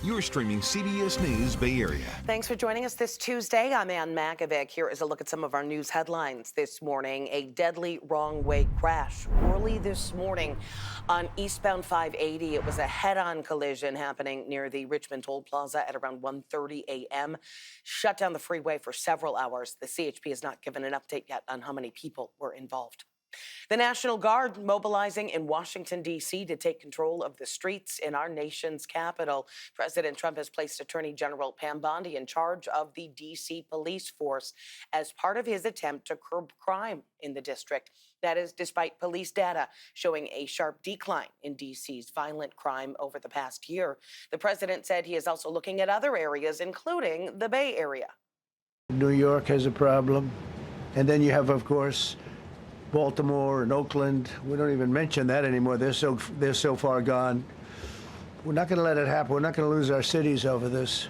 You're streaming CBS News Bay Area. Thanks for joining us this Tuesday. I'm Ann Makovic. Here is a look at some of our news headlines this morning. A deadly wrong-way crash early this morning on eastbound 580. It was a head-on collision happening near the Richmond Toll Plaza at around 1:30 a.m. Shut down the freeway for several hours. The CHP has not given an update yet on how many people were involved. The National Guard mobilizing in Washington, D.C. to take control of the streets in our nation's capital. President Trump has placed Attorney General Pam Bondi in charge of the D.C. police force as part of his attempt to curb crime in the district. That is despite police data showing a sharp decline in D.C.'s violent crime over the past year. The president said he is also looking at other areas, including the Bay Area. New York has a problem. And then you have, of course, Baltimore and Oakland. We don't even mention that anymore. They're so far gone. We're not going to let it happen. We're not going to lose our cities over this.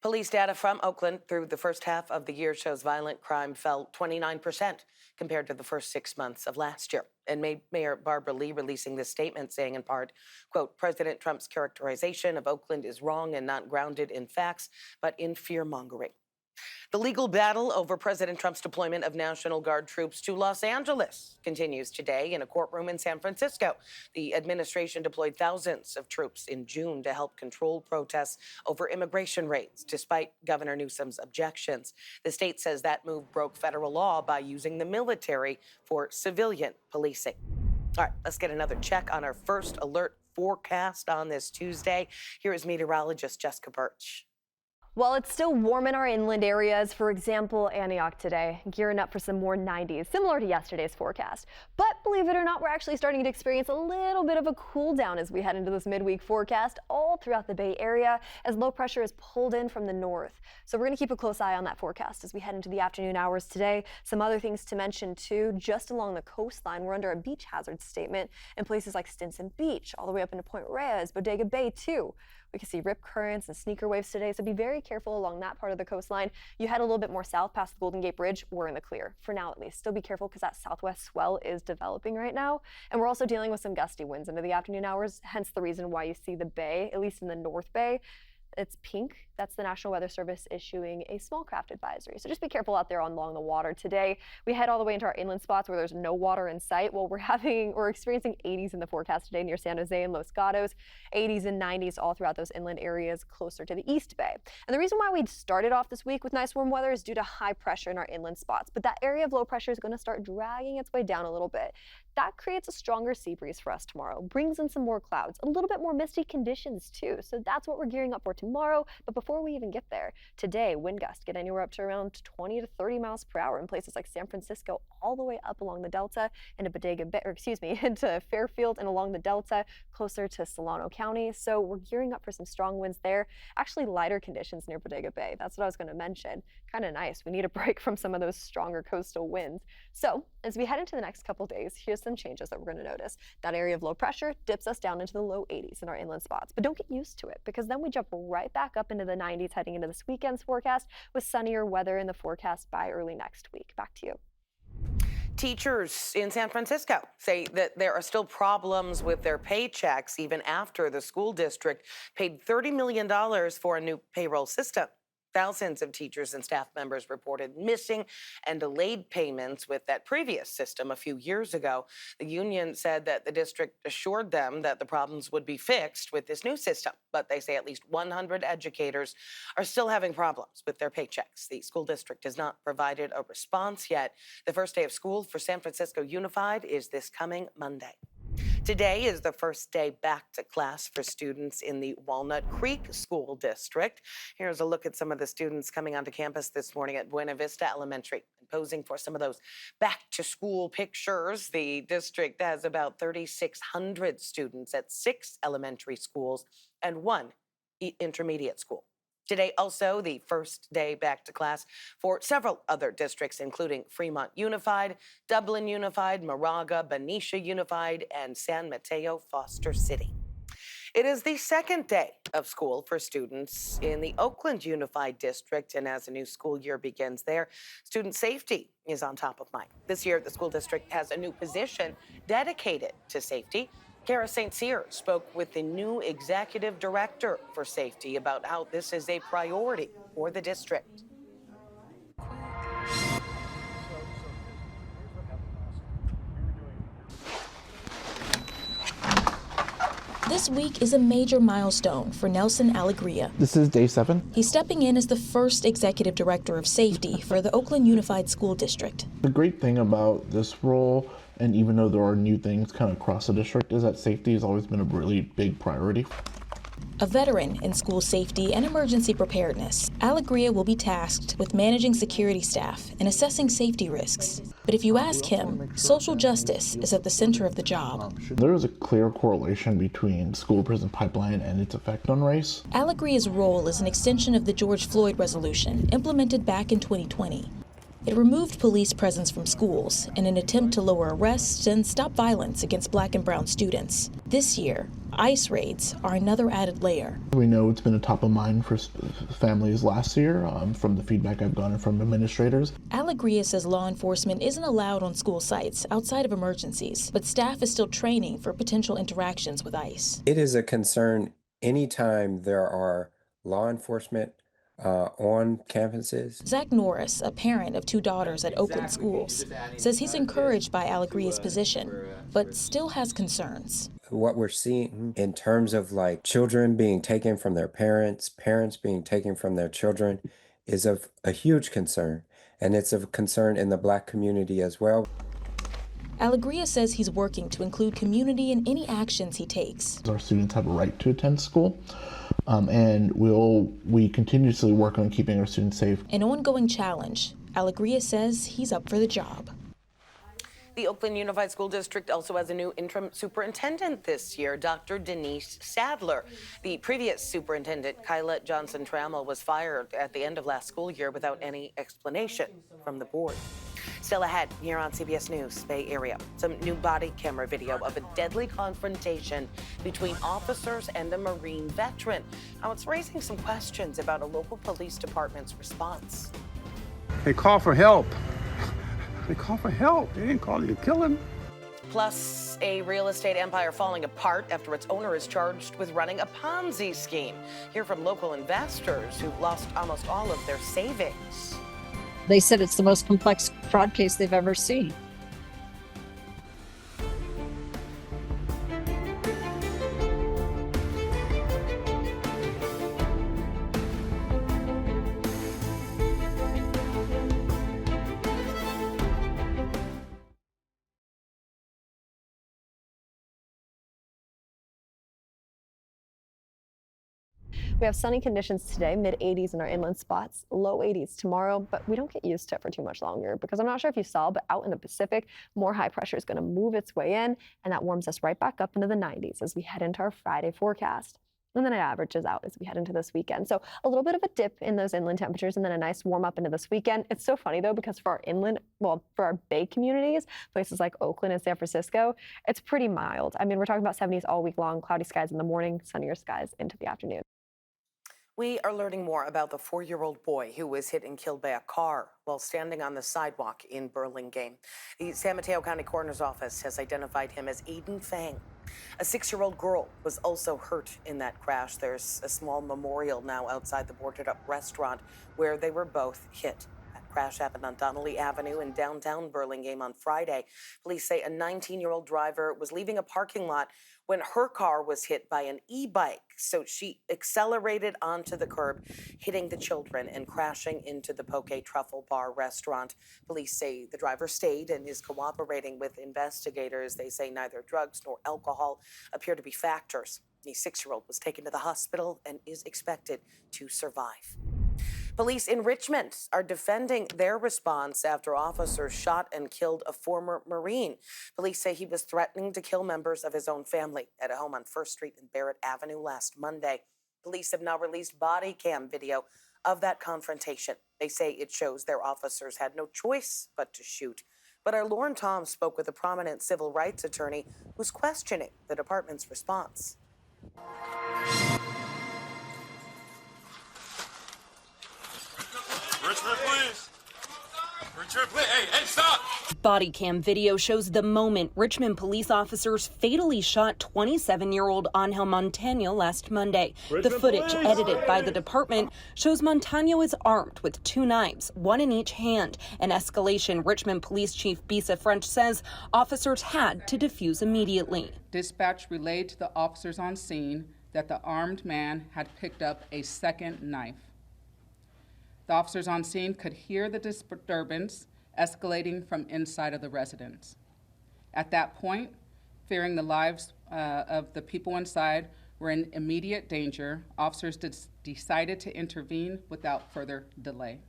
Police data from Oakland through the first half of the year shows violent crime fell 29% compared to the first 6 months of last year. And Mayor Barbara Lee releasing this statement saying in part, quote, President Trump's characterization of Oakland is wrong and not grounded in facts, but in fear-mongering. The legal battle over President Trump's deployment of National Guard troops to Los Angeles continues today in a courtroom in San Francisco. The administration deployed thousands of troops in June to help control protests over immigration raids, despite Governor Newsom's objections. The state says that move broke federal law by using the military for civilian policing. All right, let's get another check on our first alert forecast on this Tuesday. Here is meteorologist Jessica Birch. Well, it's still warm in our inland areas. For example, Antioch today, gearing up for some more 90s, similar to yesterday's forecast. But believe it or not, we're actually starting to experience a little bit of a cool down as we head into this midweek forecast all throughout the Bay Area as low pressure is pulled in from the north. So we're going to keep a close eye on that forecast as we head into the afternoon hours today. Some other things to mention too, just along the coastline, we're under a beach hazard statement in places like Stinson Beach, all the way up into Point Reyes, Bodega Bay too. We can see rip currents and sneaker waves today, so be very careful along that part of the coastline. You head a little bit more south past the Golden Gate Bridge, we're in the clear, for now at least. Still be careful because that southwest swell is developing right now. And we're also dealing with some gusty winds into the afternoon hours, hence the reason why you see the bay, at least in the North Bay, it's pink. That's the National Weather Service issuing a small craft advisory. So just be careful out there along the water today. We head all the way into our inland spots where there's no water in sight. Well, we're experiencing 80s in the forecast today near San Jose and Los Gatos, 80s and 90s all throughout those inland areas closer to the East Bay. And the reason why we started off this week with nice warm weather is due to high pressure in our inland spots. But that area of low pressure is going to start dragging its way down a little bit. That creates a stronger sea breeze for us tomorrow, brings in some more clouds, a little bit more misty conditions too. So that's what we're gearing up for tomorrow. But before we even get there, today wind gusts get anywhere up to around 20 to 30 miles per hour in places like San Francisco, all the way up along the Delta into into Fairfield and along the Delta, closer to Solano County. So we're gearing up for some strong winds there. Actually, lighter conditions near Bodega Bay. That's what I was going to mention. Kind of nice. We need a break from some of those stronger coastal winds. So as we head into the next couple days, here's some changes that we're going to notice. That area of low pressure dips us down into the low 80s in our inland spots, but don't get used to it because then we jump right back up into the 90s heading into this weekend's forecast with sunnier weather in the forecast by early next week. Back to you. Teachers in San Francisco say that there are still problems with their paychecks even after the school district paid $30 million for a new payroll system. Thousands of teachers and staff members reported missing and delayed payments with that previous system a few years ago. The union said that the district assured them that the problems would be fixed with this new system, but they say at least 100 educators are still having problems with their paychecks. The school district has not provided a response yet. The first day of school for San Francisco Unified is this coming Monday. Today is the first day back to class for students in the Walnut Creek School District. Here's a look at some of the students coming onto campus this morning at Buena Vista Elementary and posing for some of those back-to-school pictures. The district has about 3,600 students at 6 elementary schools and 1 intermediate school. Today, also the first day back to class for several other districts, including Fremont Unified, Dublin Unified, Moraga, Benicia Unified, and San Mateo Foster City. It is the second day of school for students in the Oakland Unified District, and as a new school year begins there, student safety is on top of mind. This year, the school district has a new position dedicated to safety. Kara St. Cyr spoke with the new executive director for safety about how this is a priority for the district. This week is a major milestone for Nelson Alegria. This is day 7. He's stepping in as the first executive director of safety for the Oakland Unified School District. The great thing about this role, and even though there are new things kind of across the district, is that safety has always been a really big priority. A veteran in school safety and emergency preparedness, Alegria will be tasked with managing security staff and assessing safety risks. But if you ask him, social justice is at the center of the job. There is a clear correlation between school-prison pipeline and its effect on race. Alegria's role is an extension of the George Floyd resolution implemented back in 2020. It removed police presence from schools in an attempt to lower arrests and stop violence against Black and brown students. This year, ICE raids are another added layer. We know it's been a top of mind for families last year from the feedback I've gotten from administrators. Alegria says law enforcement isn't allowed on school sites outside of emergencies, but staff is still training for potential interactions with ICE. It is a concern anytime there are law enforcement on campuses. Zach Norris, a parent of 2 daughters at Oakland schools, says he's encouraged by Alegria's position, but still has concerns. What we're seeing in terms of like children being taken from their parents, parents being taken from their children is of a huge concern. And it's of concern in the Black community as well. Alegria says he's working to include community in any actions he takes. Our students have a right to attend school, and we continuously work on keeping our students safe. An ongoing challenge. Alegria says he's up for the job. The Oakland Unified School District also has a new interim superintendent this year, Dr. Denise Sadler. The previous superintendent, Kyla Johnson-Trammell, was fired at the end of last school year without any explanation from the board. Still ahead here on CBS News Bay Area, some new body camera video of a deadly confrontation between officers and a Marine veteran. Now it's raising some questions about a local police department's response. They call for help. They call for help. They didn't call you to kill him. Plus, a real estate empire falling apart after its owner is charged with running a Ponzi scheme. Hear from local investors who've lost almost all of their savings. They said it's the most complex fraud case they've ever seen. We have sunny conditions today, mid-80s in our inland spots, low 80s tomorrow, but we don't get used to it for too much longer because I'm not sure if you saw, but out in the Pacific, more high pressure is going to move its way in, and that warms us right back up into the 90s as we head into our Friday forecast. And then it averages out as we head into this weekend. So a little bit of a dip in those inland temperatures and then a nice warm up into this weekend. It's so funny though, because for our inland, well, for our bay communities, places like Oakland and San Francisco, it's pretty mild. I mean, we're talking about 70s all week long, cloudy skies in the morning, sunnier skies into the afternoon. We are learning more about the 4-year-old boy who was hit and killed by a car while standing on the sidewalk in Burlingame. The San Mateo County Coroner's Office has identified him as Aiden Fang. A 6-year-old girl was also hurt in that crash. There's a small memorial now outside the boarded-up restaurant where they were both hit. That crash happened on Donnelly Avenue in downtown Burlingame on Friday. Police say a 19-year-old driver was leaving a parking lot when her car was hit by an e-bike. So she accelerated onto the curb, hitting the children and crashing into the Poke Truffle Bar restaurant. Police say the driver stayed and is cooperating with investigators. They say neither drugs nor alcohol appear to be factors. The 6-year-old was taken to the hospital and is expected to survive. Police in Richmond are defending their response after officers shot and killed a former Marine. Police say he was threatening to kill members of his own family at a home on 1st Street and Barrett Avenue last Monday. Police have now released body cam video of that confrontation. They say it shows their officers had no choice but to shoot. But our Lauren Tom spoke with a prominent civil rights attorney who's questioning the department's response. Richmond, please. Richmond, please. Hey, stop. Body cam video shows the moment Richmond police officers fatally shot 27-year-old Angel Montano last Monday. The footage, edited by the department, shows Montano is armed with 2 knives, 1 in each hand. An escalation. Richmond Police Chief Bisa French says officers had to defuse immediately. Dispatch relayed to the officers on scene that the armed man had picked up a second knife. The officers on scene could hear the disturbance escalating from inside of the residence. At that point, fearing the lives of the people inside were in immediate danger, officers decided to intervene without further delay.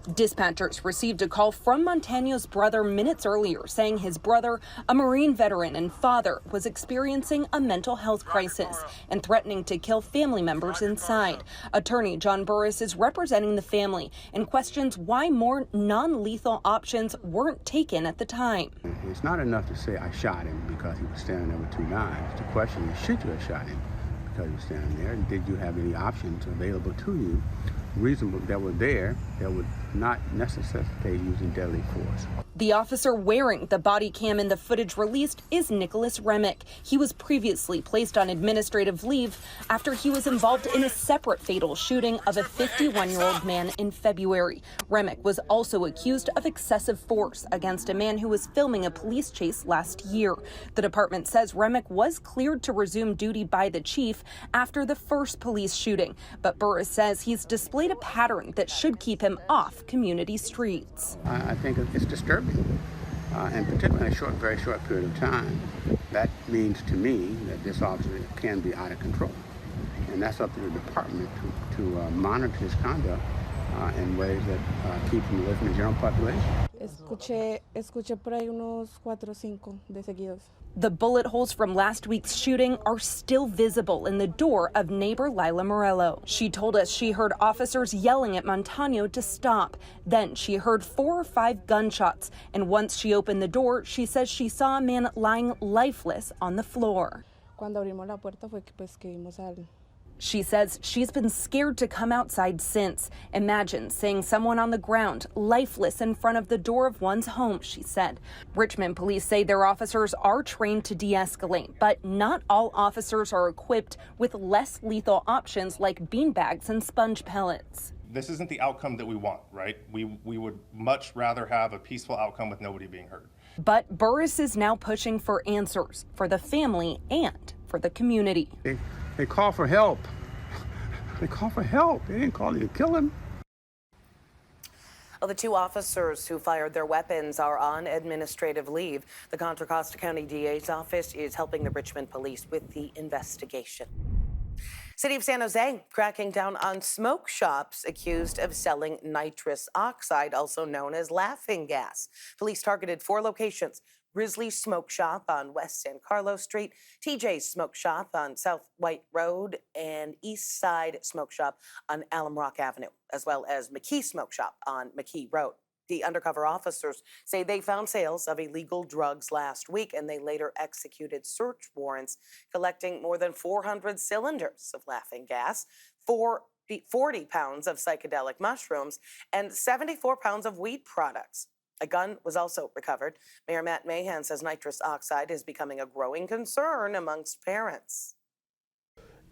Dispatchers received a call from Montano's brother minutes earlier saying his brother, a Marine veteran and father, was experiencing a mental health crisis and threatening to kill family members inside. Attorney John Burris is representing the family and questions why more non-lethal options weren't taken at the time. It's not enough to say I shot him because he was standing there with 2 knives. The question is, should you have shot him because he was standing there? And did you have any options available to you, reasonable, that were there, that would not necessitate using deadly force? The officer wearing the body cam in the footage released is Nicholas Remick. He was previously placed on administrative leave after he was involved in a separate fatal shooting of a 51-year-old man in February. Remick was also accused of excessive force against a man who was filming a police chase last year. The department says Remick was cleared to resume duty by the chief after the first police shooting, but Burris says he's displayed a pattern that should keep him off community streets. I think it's disturbing, and particularly in a very short period of time. That means to me that this officer can be out of control, and that's up to the department to monitor his conduct in ways that keep him away from the general population. Escuché por ahí unos 4 o 5 de seguidos. The bullet holes from last week's shooting are still visible in the door of neighbor Lila Morello. She told us she heard officers yelling at Montano to stop. Then she heard 4 or 5 gunshots, and once she opened the door, she says she saw a man lying lifeless on the floor. Cuando abrimos la puerta fue que vimos al. She says she's been scared to come outside since. Imagine seeing someone on the ground, lifeless in front of the door of one's home, she said. Richmond police say their officers are trained to de-escalate, but not all officers are equipped with less lethal options like beanbags and sponge pellets. This isn't the outcome that we want, right? We would much rather have a peaceful outcome with nobody being hurt. But Burris is now pushing for answers for the family and for the community. They call for help. They call for help. They didn't call you to kill him. Well, the 2 officers who fired their weapons are on administrative leave. The Contra Costa County DA's office is helping the Richmond police with the investigation. City of San Jose cracking down on smoke shops accused of selling nitrous oxide, also known as laughing gas. Police targeted 4 locations: Grizzly's Smoke Shop on West San Carlos Street, TJ's Smoke Shop on South White Road, and East Side Smoke Shop on Alum Rock Avenue, as well as McKee Smoke Shop on McKee Road. The undercover officers say they found sales of illegal drugs last week, and they later executed search warrants, collecting more than 400 cylinders of laughing gas, 40 pounds of psychedelic mushrooms, and 74 pounds of weed products. A gun was also recovered. Mayor Matt Mahan says nitrous oxide is becoming a growing concern amongst parents.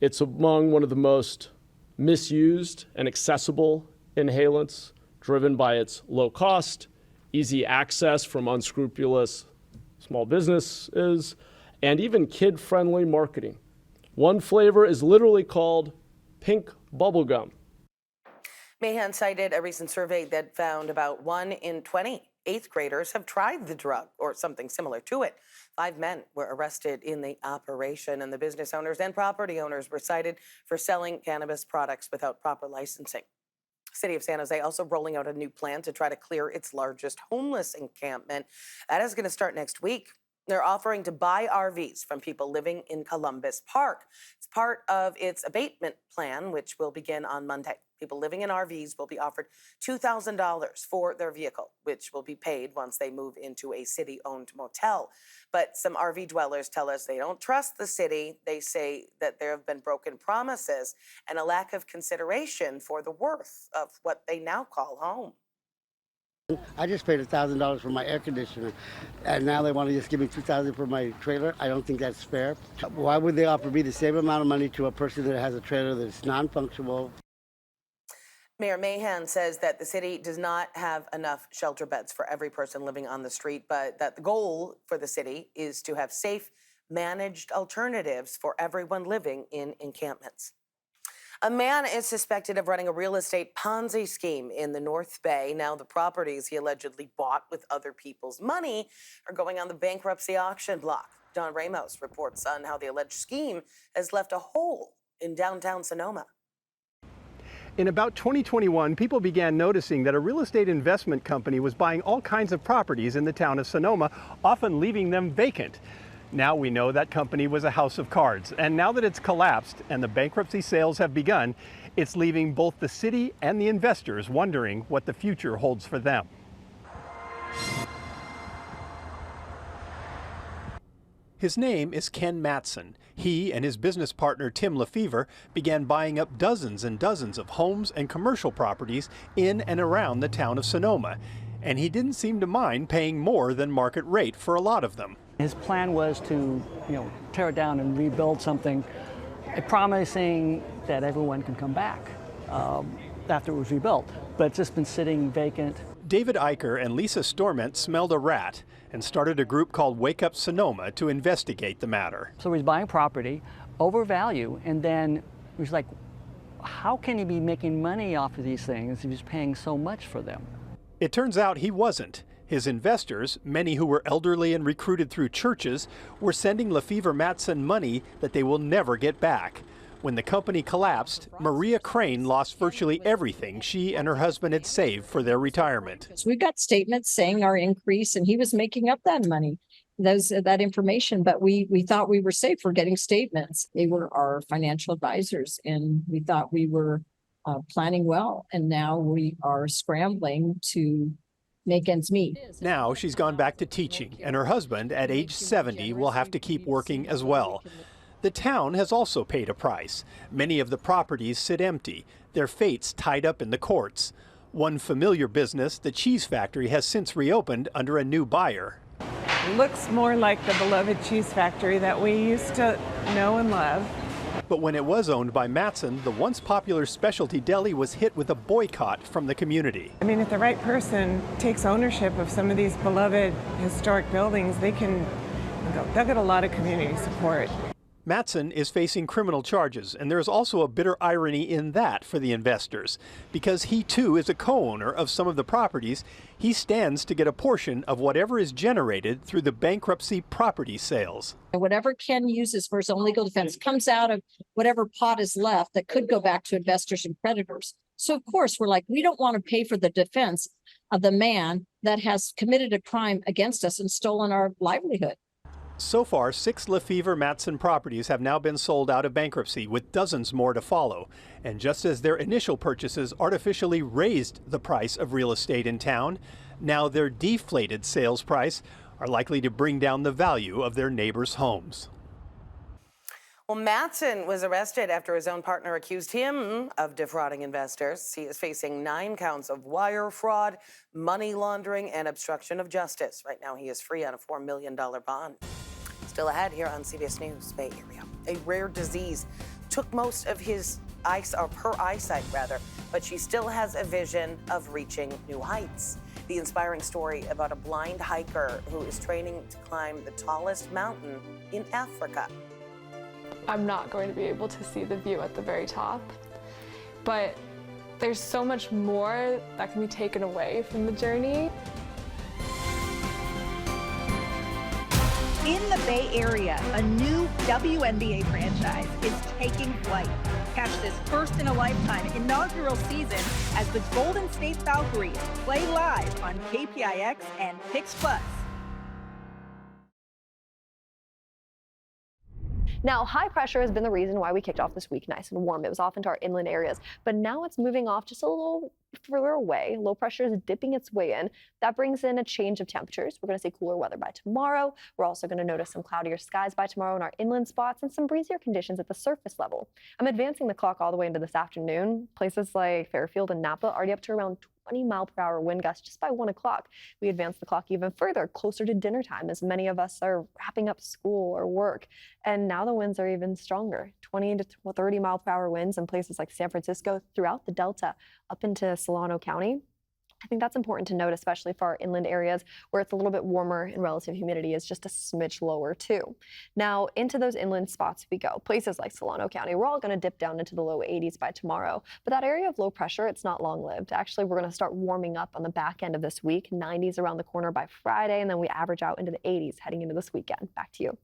It's among one of the most misused and accessible inhalants, driven by its low cost, easy access from unscrupulous small businesses, and even kid-friendly marketing. One flavor is literally called pink bubblegum. Mahan cited a recent survey that found about 1 in 20 8th graders have tried the drug or something similar to it. 5 men were arrested in the operation, and the business owners and property owners were cited for selling cannabis products without proper licensing. City of San Jose also rolling out a new plan to try to clear its largest homeless encampment. That is going to start next week. They're offering to buy RVs from people living in Columbus Park. It's part of its abatement plan, which will begin on Monday. People living in RVs will be offered $2,000 for their vehicle, which will be paid once they move into a city-owned motel. But some RV dwellers tell us they don't trust the city. They say that there have been broken promises and a lack of consideration for the worth of what they now call home. I just paid $1,000 for my air conditioner, and now they want to just give me $2,000 for my trailer. I don't think that's fair. Why would they offer me the same amount of money to a person that has a trailer that's non-functional? Mayor Mahan says that the city does not have enough shelter beds for every person living on the street, but that the goal for the city is to have safe, managed alternatives for everyone living in encampments. A man is suspected of running a real estate Ponzi scheme in the North Bay. Now the properties he allegedly bought with other people's money are going on the bankruptcy auction block. Don Ramos reports on how the alleged scheme has left a hole in downtown Sonoma. In about 2021, people began noticing that a real estate investment company was buying all kinds of properties in the town of Sonoma, often leaving them vacant. Now we know that company was a house of cards, and now that it's collapsed and the bankruptcy sales have begun, it's leaving both the city and the investors wondering what the future holds for them. His name is Ken Matson. He and his business partner Tim Lefevre began buying up dozens and dozens of homes and commercial properties in and around the town of Sonoma, and he didn't seem to mind paying more than market rate for a lot of them. His plan was to, tear it down and rebuild something, promising that everyone can come back after it was rebuilt. But it's just been sitting vacant. David Eicher and Lisa Storment smelled a rat and started a group called Wake Up Sonoma to investigate the matter. So he's buying property over value, and then he's like, how can he be making money off of these things if he's paying so much for them? It turns out he wasn't. His investors, many who were elderly and recruited through churches, were sending Lefevre Matson money that they will never get back. When the company collapsed, Maria Crane lost virtually everything she and her husband had saved for their retirement. We got statements saying our increase, and he was making up that money, that information, but we thought we were safe for getting statements. They were our financial advisors, and we thought we were planning well, and now we are scrambling to make ends meet. Now she's gone back to teaching, and her husband, at age 70, will have to keep working as well. The town has also paid a price. Many of the properties sit empty, their fates tied up in the courts. One familiar business, the cheese factory, has since reopened under a new buyer. It looks more like the beloved cheese factory that we used to know and love. But when it was owned by Matson, the once popular specialty deli was hit with a boycott from the community. I mean, if the right person takes ownership of some of these beloved historic buildings, they'll get a lot of community support. Matson is facing criminal charges, and there's also a bitter irony in that for the investors. Because he too is a co-owner of some of the properties, he stands to get a portion of whatever is generated through the bankruptcy property sales. Whatever Ken uses for his own legal defense comes out of whatever pot is left that could go back to investors and creditors. So of course we're like, we don't want to pay for the defense of the man that has committed a crime against us and stolen our livelihood. So far, 6 Lefevre Matson properties have now been sold out of bankruptcy, with dozens more to follow. And just as their initial purchases artificially raised the price of real estate in town, now their deflated sales price are likely to bring down the value of their neighbors' homes. Well, Matson was arrested after his own partner accused him of defrauding investors. He is facing 9 counts of wire fraud, money laundering, and obstruction of justice. Right now, he is free on a $4 million bond. Still ahead here on CBS News Bay Area. A rare disease took most of her eyesight, but she still has a vision of reaching new heights. The inspiring story about a blind hiker who is training to climb the tallest mountain in Africa. I'm not going to be able to see the view at the very top, but there's so much more that can be taken away from the journey. In the Bay Area, a new WNBA franchise is taking flight. Catch this first-in-a-lifetime inaugural season as the Golden State Valkyries play live on KPIX and Pix Plus. Now, high pressure has been the reason why we kicked off this week nice and warm. It was off into our inland areas, but now it's moving off just a little further away. Low pressure is dipping its way in. That brings in a change of temperatures. We're going to see cooler weather by tomorrow. We're also going to notice some cloudier skies by tomorrow in our inland spots and some breezier conditions at the surface level. I'm advancing the clock all the way into this afternoon. Places like Fairfield and Napa already up to around 20-mile-per-hour wind gusts just by 1 o'clock. We advanced the clock even further, closer to dinner time, as many of us are wrapping up school or work. And now the winds are even stronger, 20 to 30-mile-per-hour winds in places like San Francisco, throughout the Delta, up into Solano County. I think that's important to note, especially for our inland areas where it's a little bit warmer and relative humidity is just a smidge lower too. Now into those inland spots we go. Places like Solano County, we're all going to dip down into the low 80s by tomorrow. But that area of low pressure, it's not long lived. Actually, we're going to start warming up on the back end of this week, 90s around the corner by Friday, and then we average out into the 80s heading into this weekend. Back to you.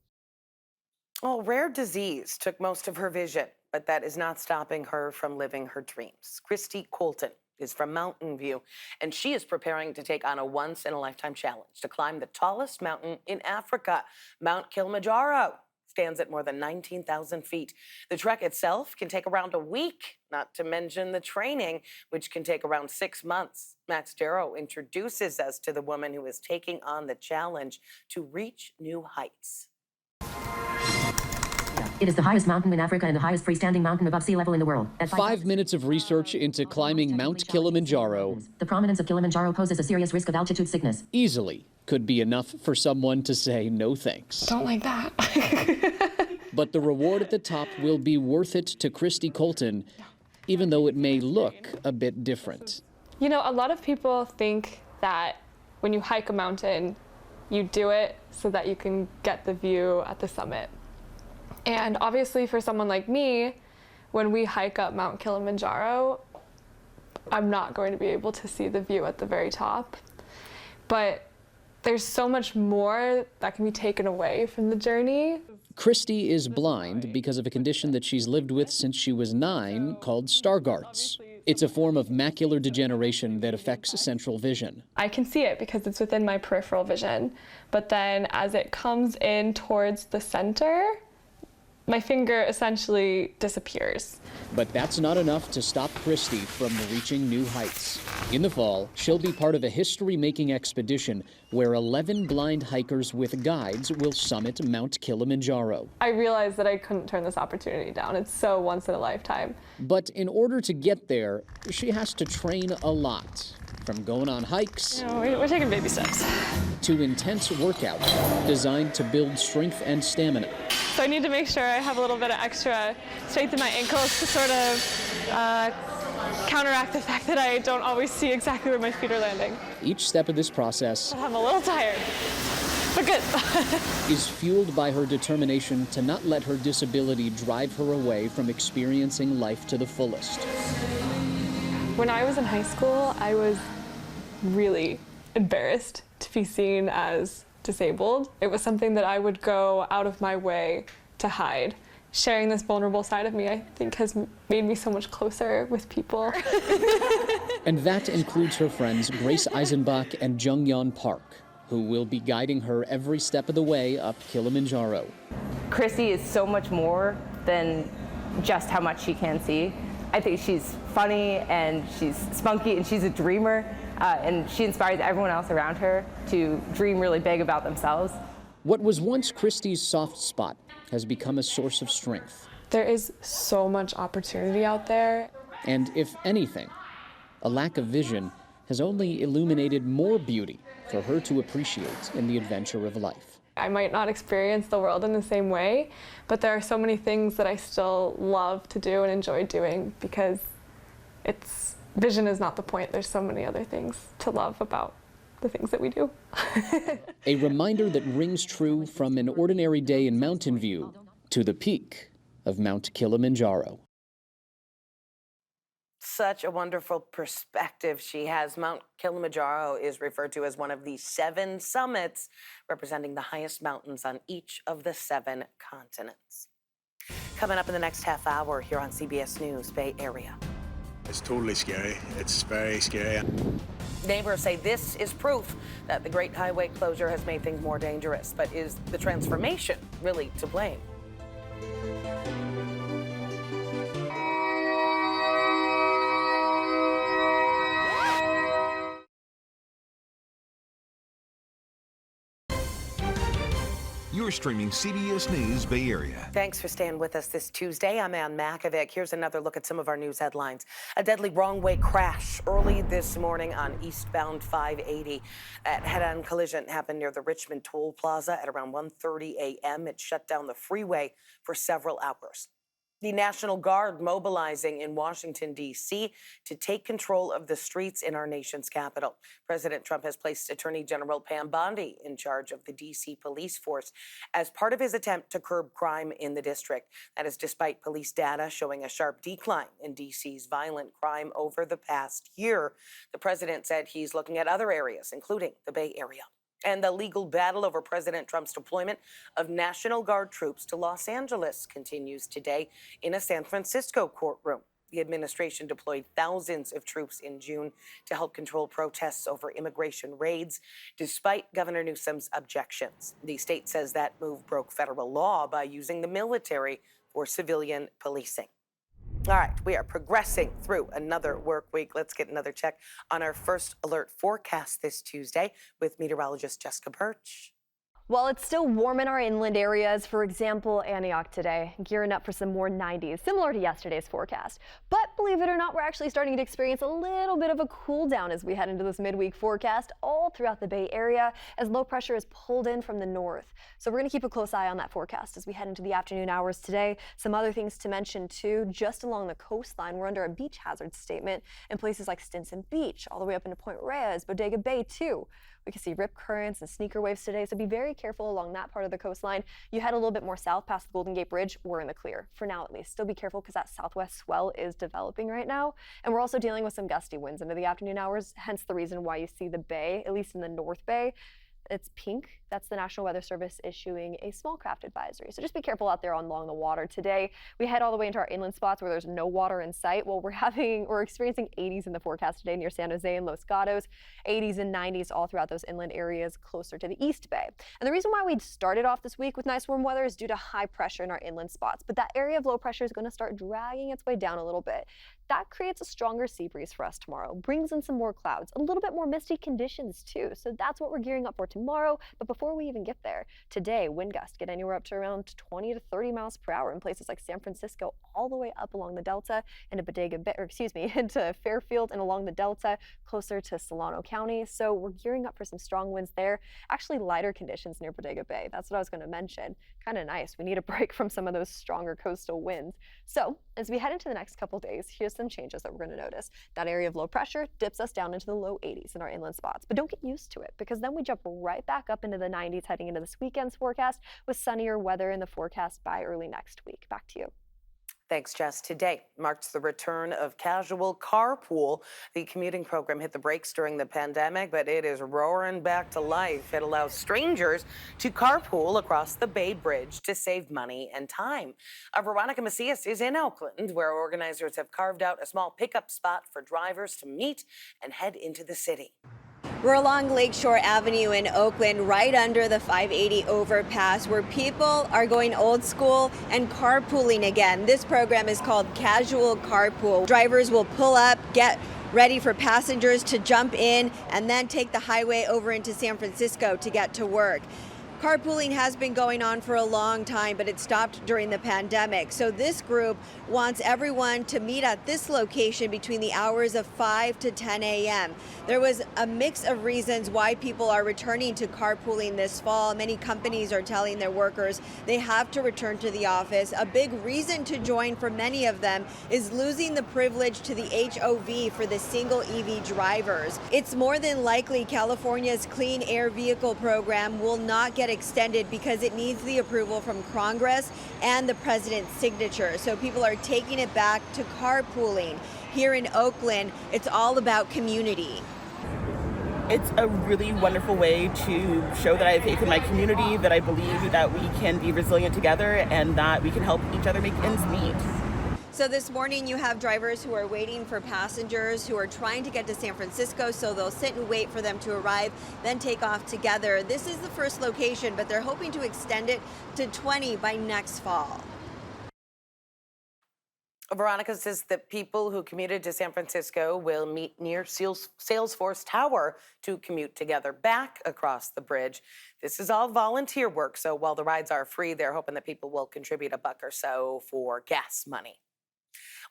Well, rare disease took most of her vision, but that is not stopping her from living her dreams. Christy Colton is from Mountain View, and she is preparing to take on a once-in-a-lifetime challenge to climb the tallest mountain in Africa. Mount Kilimanjaro stands at more than 19,000 feet. The trek itself can take around a week, not to mention the training, which can take around 6 months. Max Darrow introduces us to the woman who is taking on the challenge to reach new heights. It is the highest mountain in Africa and the highest freestanding mountain above sea level in the world. 5 minutes of research into climbing Mount Kilimanjaro. The prominence of Kilimanjaro poses a serious risk of altitude sickness. Easily could be enough for someone to say no thanks. Don't like that. But the reward at the top will be worth it to Christy Colton, even though it may look a bit different. You know, a lot of people think that when you hike a mountain, you do it so that you can get the view at the summit. And obviously for someone like me, when we hike up Mount Kilimanjaro, I'm not going to be able to see the view at the very top. But there's so much more that can be taken away from the journey. Christy is blind because of a condition that she's lived with since she was 9 called Stargardt's. It's a form of macular degeneration that affects central vision. I can see it because it's within my peripheral vision. But then as it comes in towards the center, my finger essentially disappears. But that's not enough to stop Christy from reaching new heights. In the fall, she'll be part of a history-making expedition where 11 blind hikers with guides will summit Mount Kilimanjaro. I realized that I couldn't turn this opportunity down. It's so once in a lifetime. But in order to get there, she has to train a lot. From going on hikes, we're taking baby steps, to intense workouts designed to build strength and stamina. So I need to make sure I have a little bit of extra strength in my ankles to sort of counteract the fact that I don't always see exactly where my feet are landing. Each step of this process, I'm a little tired, but good. is fueled by her determination to not let her disability drive her away from experiencing life to the fullest. When I was in high school, I was really embarrassed to be seen as disabled. It was something that I would go out of my way to hide. Sharing this vulnerable side of me, I think, has made me so much closer with people. And that includes her friends Grace Eisenbach and Jungyeon Park, who will be guiding her every step of the way up Kilimanjaro. Christy is so much more than just how much she can see. I think she's funny and she's spunky and she's a dreamer, and she inspires everyone else around her to dream really big about themselves. What was once Christy's soft spot has become a source of strength. There is so much opportunity out there. And if anything, a lack of vision has only illuminated more beauty for her to appreciate in the adventure of life. I might not experience the world in the same way, but there are so many things that I still love to do and enjoy doing because vision is not the point. There's so many other things to love about the things that we do. A reminder that rings true from an ordinary day in Mountain View to the peak of Mount Kilimanjaro. Such a wonderful perspective she has. Mount Kilimanjaro is referred to as one of the 7 summits, representing the highest mountains on each of the 7 continents. Coming up in the next half hour here on CBS News Bay Area. It's totally scary. It's very scary. Neighbors say this is proof that the Great Highway closure has made things more dangerous, but is the transformation really to blame? You're You're streaming CBS News Bay Area. Thanks for staying with us this Tuesday. I'm Ann Makovic. Here's another look at some of our news headlines. A deadly wrong-way crash early this morning on eastbound 580. That head-on collision happened near the Richmond Toll Plaza at around 1:30 a.m. It shut down the freeway for several hours. The National Guard mobilizing in Washington, D.C. to take control of the streets in our nation's capital. President Trump has placed Attorney General Pam Bondi in charge of the D.C. police force as part of his attempt to curb crime in the district. That is despite police data showing a sharp decline in D.C.'s violent crime over the past year. The president said he's looking at other areas, including the Bay Area. And the legal battle over President Trump's deployment of National Guard troops to Los Angeles continues today in a San Francisco courtroom. The administration deployed thousands of troops in June to help control protests over immigration raids, despite Governor Newsom's objections. The state says that move broke federal law by using the military for civilian policing. All right, we are progressing through another work week. Let's get another check on our first alert forecast this Tuesday with meteorologist Jessica Birch. Well, it's still warm in our inland areas. For example, Antioch today, gearing up for some more 90s, similar to yesterday's forecast. But believe it or not, we're actually starting to experience a little bit of a cool down as we head into this midweek forecast all throughout the Bay Area as low pressure is pulled in from the north. So we're going to keep a close eye on that forecast as we head into the afternoon hours today. Some other things to mention too, just along the coastline, we're under a beach hazard statement in places like Stinson Beach, all the way up into Point Reyes, Bodega Bay too. We can see rip currents and sneaker waves today, so be very careful along that part of the coastline. You head a little bit more south past the Golden Gate Bridge, we're in the clear, for now at least. Still be careful because that southwest swell is developing right now, and we're also dealing with some gusty winds into the afternoon hours, hence the reason why you see the bay, at least in the North Bay, it's pink. That's the National Weather Service issuing a small craft advisory. So just be careful out there along the water today. We head all the way into our inland spots where there's no water in sight. Well, we're experiencing 80s in the forecast today near San Jose and Los Gatos, 80s and 90s all throughout those inland areas closer to the East Bay. And the reason why we started off this week with nice warm weather is due to high pressure in our inland spots. But that area of low pressure is going to start dragging its way down a little bit. That creates a stronger sea breeze for us tomorrow, brings in some more clouds, a little bit more misty conditions too. So that's what we're gearing up for tomorrow. But before we even get there, today wind gusts get anywhere up to around 20 to 30 miles per hour in places like San Francisco, all the way up along the Delta into into Fairfield and along the Delta closer to Solano County. So we're gearing up for some strong winds there. Actually lighter conditions near Bodega Bay. That's what I was going to mention. Kind of nice. We need a break from some of those stronger coastal winds. So as we head into the next couple days, here's some changes that we're going to notice. That area of low pressure dips us down into the low 80s in our inland spots, but don't get used to it because then we jump right back up into the 90s heading into this weekend's forecast with sunnier weather in the forecast by early next week. Back to you. Thanks, Jess. Today marks the return of casual carpool. The commuting program hit the brakes during the pandemic, but it is roaring back to life. It allows strangers to carpool across the Bay Bridge to save money and time. Veronica Macias is in Oakland, where organizers have carved out a small pickup spot for drivers to meet and head into the city. We're along Lakeshore Avenue in Oakland, right under the 580 overpass, where people are going old school and carpooling again. This program is called Casual Carpool. Drivers will pull up, get ready for passengers to jump in, and then take the highway over into San Francisco to get to work. Carpooling has been going on for a long time, but it stopped during the pandemic. So this group wants everyone to meet at this location between the hours of 5 to 10 a.m. There was a mix of reasons why people are returning to carpooling this fall. Many companies are telling their workers they have to return to the office. A big reason to join for many of them is losing the privilege to the HOV for the single EV drivers. It's more than likely California's Clean Air Vehicle program will not get extended because it needs the approval from Congress and the president's signature. So people are taking it back to carpooling. Here in Oakland, it's all about community. It's a really wonderful way to show that I have faith in my community, that I believe that we can be resilient together and that we can help each other make ends meet. So this morning you have drivers who are waiting for passengers who are trying to get to San Francisco, so they'll sit and wait for them to arrive, then take off together. This is the first location, but they're hoping to extend it to 20 by next fall. Veronica says that people who commuted to San Francisco will meet near Salesforce Tower to commute together back across the bridge. This is all volunteer work, so while the rides are free, they're hoping that people will contribute $1 or so for gas money.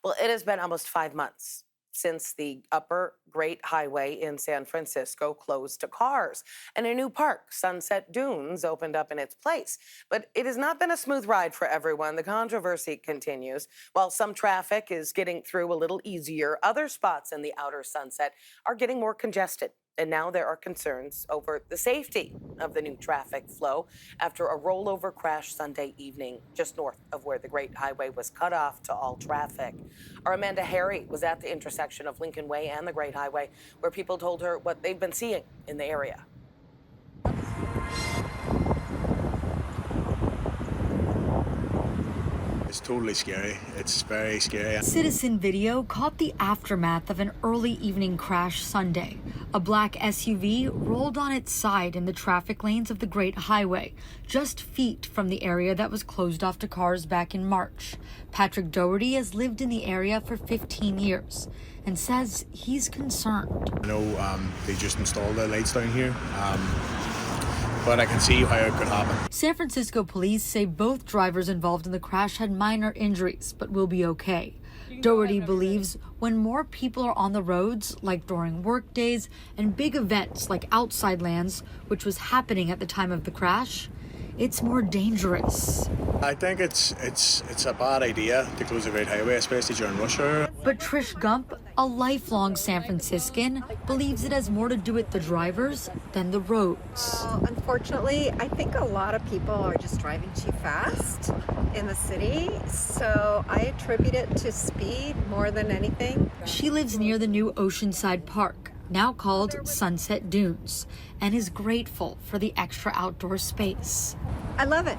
Well, it has been almost 5 months since the Upper Great Highway in San Francisco closed to cars, and a new park, Sunset Dunes, opened up in its place. But it has not been a smooth ride for everyone. The controversy continues. While some traffic is getting through a little easier, other spots in the outer Sunset are getting more congested. And now there are concerns over the safety of the new traffic flow after a rollover crash Sunday evening just north of where the Great Highway was cut off to all traffic. Our Amanda Harry was at the intersection of Lincoln Way and the Great Highway, where people told her what they've been seeing in the area. It's totally scary. It's very scary. Citizen video caught the aftermath of an early evening crash Sunday. A black SUV rolled on its side in the traffic lanes of the Great Highway, just feet from the area that was closed off to cars back in March. Patrick Doherty has lived in the area for 15 years and says he's concerned. I know they just installed the lights down here. But I can see how it could happen. San Francisco police say both drivers involved in the crash had minor injuries, but will be okay. Doherty believes when more people are on the roads, like during work days and big events like Outside Lands, which was happening at the time of the crash, it's more dangerous. I think it's a bad idea to close the Great Highway, especially during rush hour. But Trish Gump, a lifelong San Franciscan, believes it has more to do with the drivers than the roads. Unfortunately, I think a lot of people are just driving too fast in the city, so I attribute it to speed more than anything. She lives near the new Oceanside Park, now called Sunset Dunes, and is grateful for the extra outdoor space. I love it.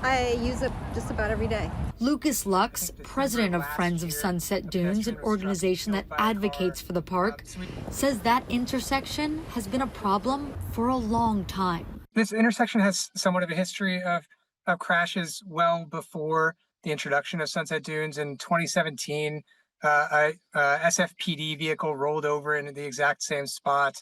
I use it just about every day. Lucas Lux, president of Friends of Sunset Dunes, an organization that advocates for the park, says that intersection has been a problem for a long time. This intersection has somewhat of a history of crashes well before the introduction of Sunset Dunes. In 2017, a SFPD vehicle rolled over into the exact same spot.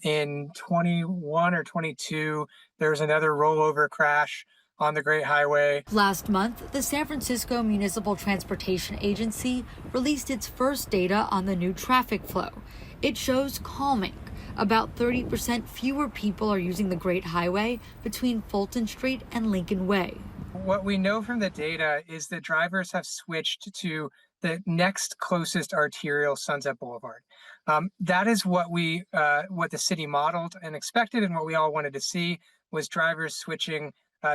In 21 or 22, there was another rollover crash on the Great Highway. Last month, the San Francisco Municipal Transportation Agency released its first data on the new traffic flow. It shows calming. About 30% fewer people are using the Great Highway between Fulton Street and Lincoln Way. What we know from the data is that drivers have switched to the next closest arterial, Sunset Boulevard. That is what the city modeled and expected, and what we all wanted to see was drivers switching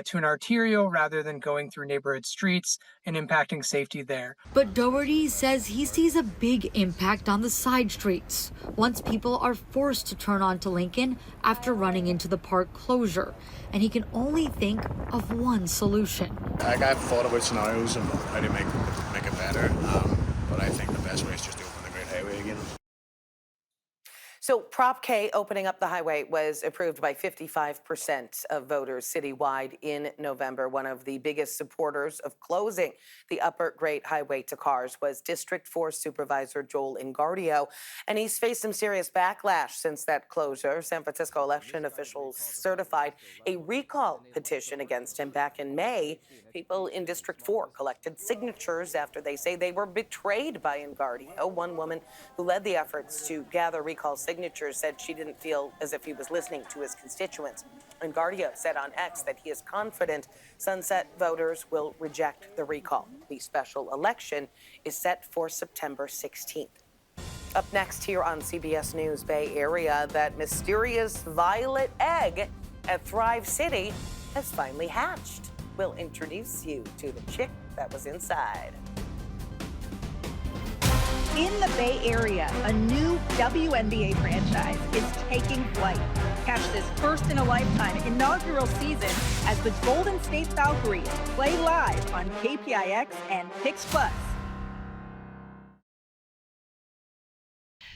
to an arterial rather than going through neighborhood streets and impacting safety there. But Doherty says he sees a big impact on the side streets once people are forced to turn onto Lincoln after running into the park closure. And he can only think of one solution. I've thought about scenarios and how to make it better, but I think the best way is just to open the Great Highway again. So Prop K opening up the highway was approved by 55% of voters citywide in November. One of the biggest supporters of closing the Upper Great Highway to cars was District 4 Supervisor Joel Engardio, and he's faced some serious backlash since that closure. San Francisco election officials certified a recall petition against him back in May. People in District 4 collected signatures after they say they were betrayed by Engardio. One woman who led the efforts to gather recall signatures said she didn't feel as if he was listening to his constituents. Engardio said on X that he is confident Sunset voters will reject the recall. The special election is set for September 16th. Up next here on CBS News Bay Area, that mysterious violet egg at Thrive City has finally hatched. We'll introduce you to the chick that was inside. In the Bay Area, a new WNBA franchise is taking flight. Catch this first-in-a-lifetime inaugural season as the Golden State Valkyries play live on KPIX and Pix Plus.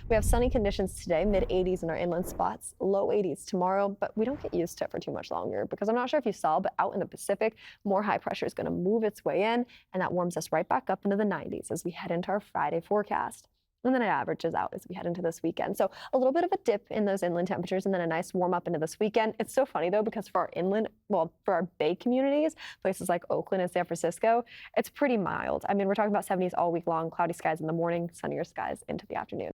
We have sunny conditions today, mid-80s in our inland spots, low 80s tomorrow, but we don't get used to it for too much longer because I'm not sure if you saw, but out in the Pacific, more high pressure is going to move its way in, and that warms us right back up into the 90s as we head into our Friday forecast. And then it averages out as we head into this weekend. So a little bit of a dip in those inland temperatures and then a nice warm up into this weekend. It's so funny though, because for our inland, well, for our bay communities, places like Oakland and San Francisco, it's pretty mild. I mean, we're talking about 70s all week long, cloudy skies in the morning, sunnier skies into the afternoon.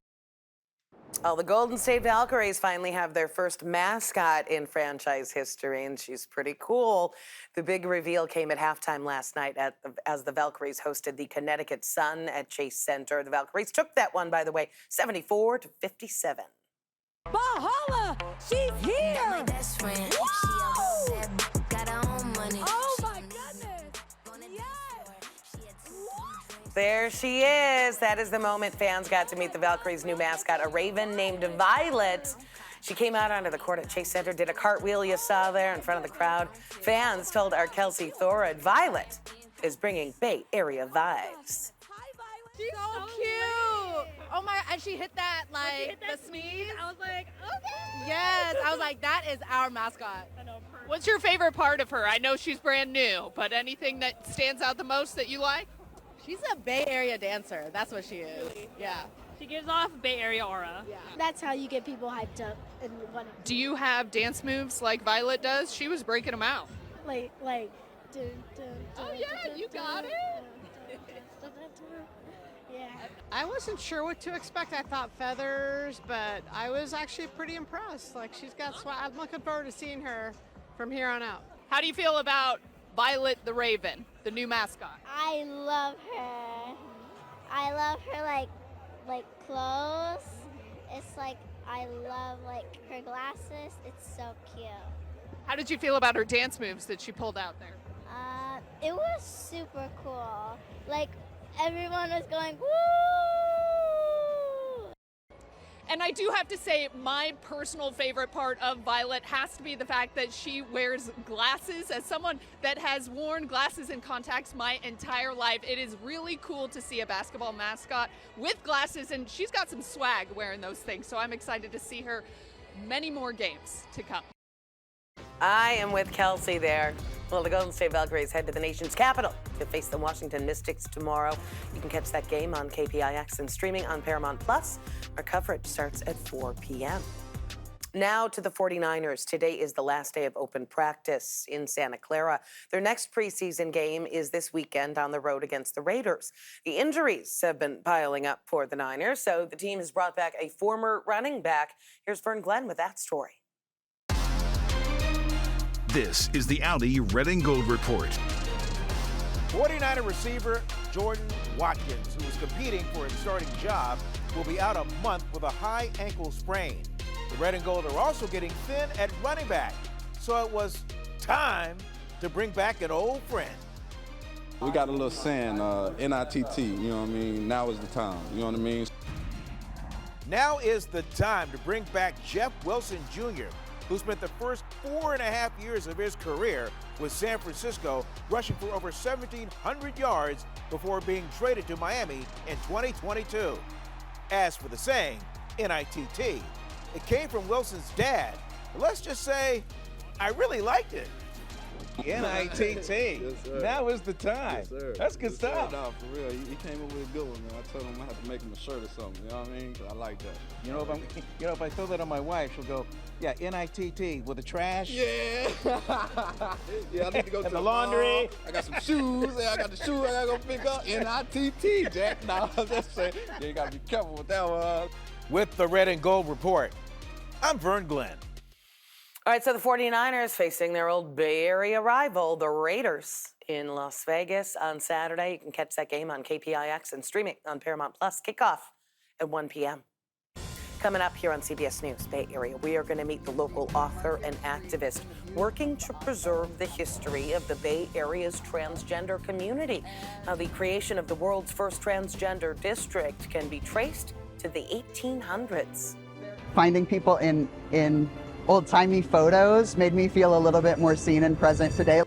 Oh, the Golden State Valkyries finally have their first mascot in franchise history, and she's pretty cool. The big reveal came at halftime last night as the Valkyries hosted the Connecticut Sun at Chase Center. The Valkyries took that one, by the way, 74-57. Bahala, she's here! My best friend. Woo! Got her own money. Oh my goodness! There she is. That is the moment fans got to meet the Valkyries' new mascot, a raven named Violet. She came out onto the court at Chase Center, did a cartwheel you saw there in front of the crowd. Fans told our Kelsey Thorud, Violet is bringing Bay Area vibes. She's so cute. Oh my, and she hit that, like, the sneeze. I was like, okay. Yes, I was like, that is our mascot. I know, perfect. What's your favorite part of her? I know she's brand new, but anything that stands out the most that you like? She's a Bay Area dancer. That's what she is. Really? Yeah. She gives off Bay Area aura. Yeah. That's how you get people hyped up and want Do you have dance moves like Violet does? She was breaking them out. like dun, dun, Oh dun, yeah, dun, you dun, got dun, it. dun, dun, dun, dun. Yeah. I wasn't sure what to expect. I thought feathers, but I was actually pretty impressed. Like, she's got swag. I'm looking forward to seeing her from here on out. How do you feel about Violet the Raven, the new mascot? I love her. I love her like clothes. It's like I love like her glasses. It's so cute. How did you feel about her dance moves that she pulled out there? It was super cool. Like everyone was going woo. And I do have to say, my personal favorite part of Violet has to be the fact that she wears glasses. As someone that has worn glasses and contacts my entire life, it is really cool to see a basketball mascot with glasses, and she's got some swag wearing those things, so I'm excited to see her many more games to come. I am with Kelsey there. Well, the Golden State Valkyries head to the nation's capital to face the Washington Mystics tomorrow. You can catch that game on KPIX and streaming on Paramount Plus. Our coverage starts at 4 p.m. Now to the 49ers. Today is the last day of open practice in Santa Clara. Their next preseason game is this weekend on the road against the Raiders. The injuries have been piling up for the Niners, so the team has brought back a former running back. Here's Vern Glenn with that story. This is the Audi Red and Gold Report. 49er receiver Jordan Watkins, who is competing for a starting job, will be out a month with a high ankle sprain. The Red and Gold are also getting thin at running back, so it was time to bring back an old friend. We got a little saying, NITT, you know what I mean? Now is the time, you know what I mean? Now is the time to bring back Jeff Wilson Jr., who spent the first 4.5 years of his career with San Francisco, rushing for over 1,700 yards before being traded to Miami in 2022. As for the saying, NITT, it came from Wilson's dad. Let's just say, I really liked it. NITT. Yes, now is the time. Yes, That's good stuff. No, for real. He came up with a good one, man. I told him I have to make him a shirt or something. You know what I mean? I like that. You know, if I throw that on my wife, she'll go, yeah, NITT with the trash. Yeah. Yeah, I need to go to the laundry. I got some shoes. Yeah, I got the shoes I gotta go pick up. NITT, Jack. No, I'm just saying. You gotta be careful with that one. With the Red and Gold Report, I'm Vern Glenn. All right, so the 49ers facing their old Bay Area rival, the Raiders, in Las Vegas on Saturday. You can catch that game on KPIX and streaming on Paramount Plus. Kickoff at 1 p.m. Coming up here on CBS News Bay Area, we are going to meet the local author and activist working to preserve the history of the Bay Area's transgender community. How the creation of the world's first transgender district can be traced to the 1800s. Finding people in old-timey photos made me feel a little bit more seen and present today.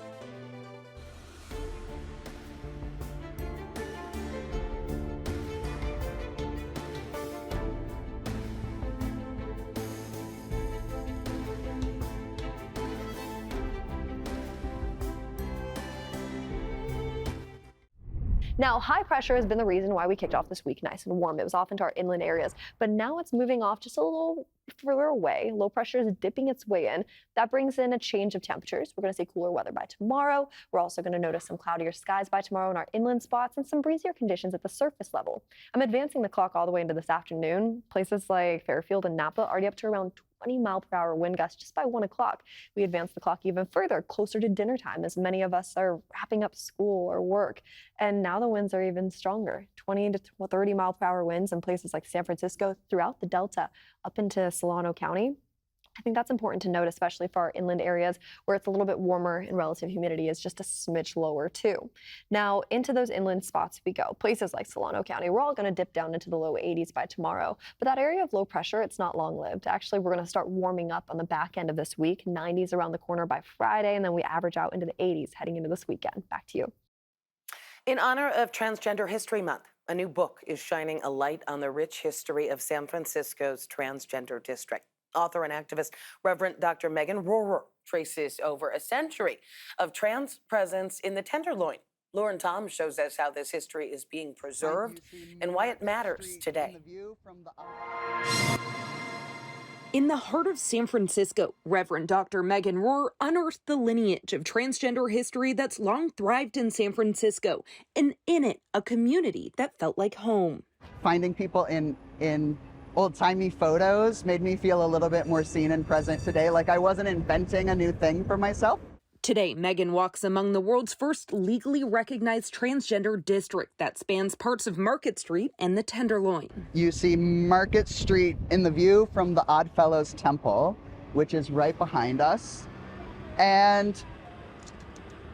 Now, high pressure has been the reason why we kicked off this week nice and warm. It was off into our inland areas, but now it's moving off just a little further away. Low pressure is dipping its way in. That brings in a change of temperatures. We're going to see cooler weather by tomorrow. We're also going to notice some cloudier skies by tomorrow in our inland spots and some breezier conditions at the surface level. I'm advancing the clock all the way into this afternoon. Places like Fairfield and Napa already up to around 20-mile-per-hour wind gusts just by 1 o'clock. We advance the clock even further, closer to dinner time, as many of us are wrapping up school or work. And now the winds are even stronger, 20 to 30-mile-per-hour winds in places like San Francisco, throughout the Delta, up into Solano County. I think that's important to note, especially for our inland areas where it's a little bit warmer and relative humidity is just a smidge lower too. Now into those inland spots we go. Places like Solano County, we're all going to dip down into the low 80s by tomorrow. But that area of low pressure, it's not long lived. Actually, we're going to start warming up on the back end of this week, 90s around the corner by Friday, and then we average out into the 80s heading into this weekend. Back to you. In honor of Transgender History Month, a new book is shining a light on the rich history of San Francisco's transgender district. Author and activist Reverend Dr. Megan Rohrer traces over a century of trans presence in the Tenderloin. Lauren Tom shows us how this history is being preserved and why it matters today. In the heart of San Francisco, Reverend Dr. Megan Rohrer unearthed the lineage of transgender history that's long thrived in San Francisco, and in it, a community that felt like home. Finding people in old-timey photos made me feel a little bit more seen and present today, like I wasn't inventing a new thing for myself. Today, Megan walks among the world's first legally recognized transgender district that spans parts of Market Street and the Tenderloin. You see Market Street in the view from the Oddfellows Temple, which is right behind us. And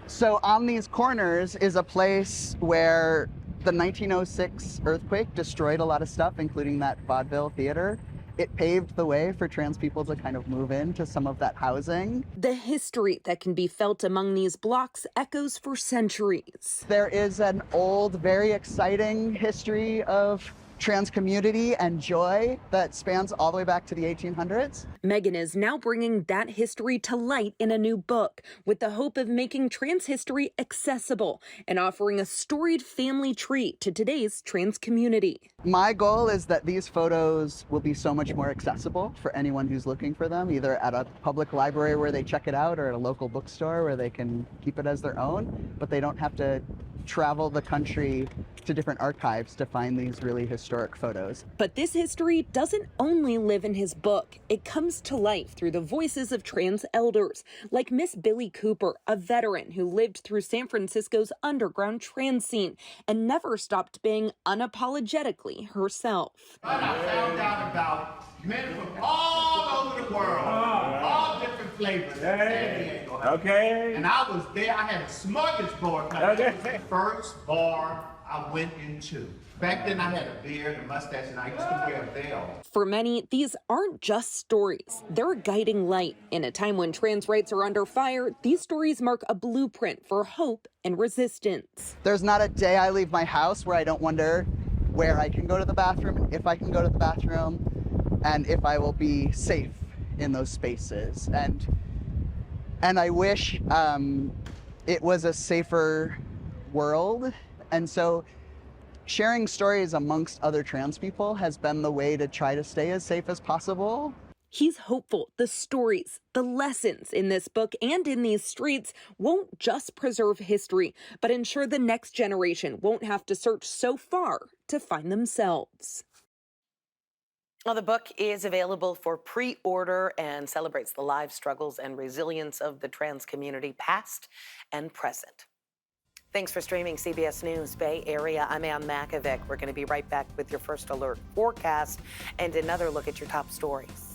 so on these corners is a place where the 1906 earthquake destroyed a lot of stuff, including that vaudeville theater. It paved the way for trans people to kind of move into some of that housing. The history that can be felt among these blocks echoes for centuries. There is an old, very exciting history of trans community and joy that spans all the way back to the 1800s. Megan is now bringing that history to light in a new book with the hope of making trans history accessible and offering a storied family tree to today's trans community. My goal is that these photos will be so much more accessible for anyone who's looking for them, either at a public library where they check it out or at a local bookstore where they can keep it as their own, but they don't have to travel the country to different archives to find these really historic photos. But this history doesn't only live in his book. It comes to life through the voices of trans elders, like Miss Billie Cooper, a veteran who lived through San Francisco's underground trans scene and never stopped being unapologetically herself. But I found out about men from all over the world, all different flavors. Okay. And I was there. I had a smorgasbord. It was the first bar I went into. Back then I had a beard, a mustache, and I used to wear a veil. For many, these aren't just stories. They're a guiding light. In a time when trans rights are under fire, these stories mark a blueprint for hope and resistance. There's not a day I leave my house where I don't wonder where I can go to the bathroom, if I can go to the bathroom, and if I will be safe in those spaces. And I wish it was a safer world. And so sharing stories amongst other trans people has been the way to try to stay as safe as possible. He's hopeful the stories, the lessons in this book and in these streets won't just preserve history, but ensure the next generation won't have to search so far to find themselves. Well, the book is available for pre-order and celebrates the lives, struggles, and resilience of the trans community, past and present. Thanks for streaming CBS News Bay Area. I'm Ann Makovic. We're going to be right back with your first alert forecast and another look at your top stories.